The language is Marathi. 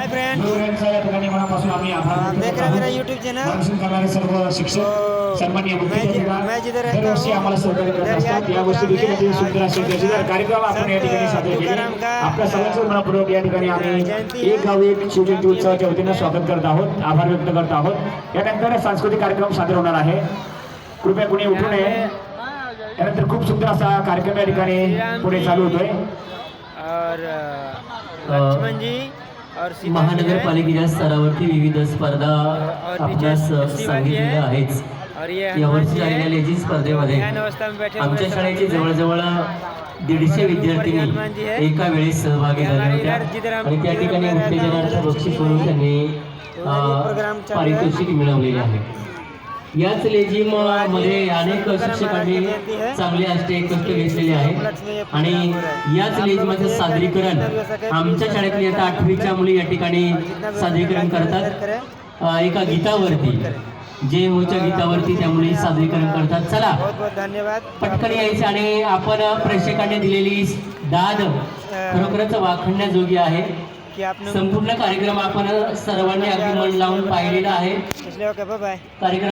हाय फ्रेंड, या ठिकाणी मनापासून आम्ही आभार आप देख रहे हैं मेरा यूट्यूब चैनल। मार्गदर्शन करणारे सर्व शिक्षक सन्माननीय मैं जिधर रहता दरवर्षी हूँ, आम्हाला सहकार्य करत असतात। या वर्षी देखील अतिशय सुंदर असे दर्जेदार कार्यक्रम आपण या ठिकाणी सादर केले। आपल्या सर्वांचं मनपूर्वक या ठिकाणी आम्ही एक गाव एक शिवजयंती उत्सवाच्या वतीनं स्वागत करत आहोत, आभार व्यक्त करत आहोत। यानंतर सांस्कृतिक कार्यक्रम सादर होणार आहे, कृपया कोणी उठू नये। त्यानंतर खूप सुंदर असा कार्यक्रम या ठिकाणी पुढे चालू होतोय। और लक्ष्मण जी और महानगरपालिकेच्या स्तरावरती विविध स्पर्धा आपल्यास सांगितलेल्या आहेत। और ये यावर्षी झालेल्या लेझिम स्पर्धेमध्ये आमच्या शाळेचे जवळजवळ 150 विद्यार्थ्यांनी एका वेळेस सहभागी झाले होते आणि त्या ठिकाणी उत्तेजनाचं बक्षीस म्हणून त्यांनी पारितोषिक मिळवलेले आहे। याच लेझिम मध्ये अनेक शिक्षकांनी चांगले अष्टे कष्ट घेतलेले आहेत आणि याच लेझिमचे सादरीकरण आमच्या शाळेतली इयत्ता 8वीच्या मुली या ठिकाणी सादरीकरण करतात। एका गीतावरती जे होच्या गीतावरती त्या मुली सादरीकरण करतात। चला बहुत बहुत धन्यवाद। पटकन यायचे आणि आपण प्रेक्षकांनी दिलेली दाद खरोखरच वाखण्याजोगी आहे की आपने संपूर्ण कार्यक्रम आपण सर्वांनी अगदी मन लावून पाहिलेला आहे। इसलिए ओके, बाय बाय। कार्यक्रम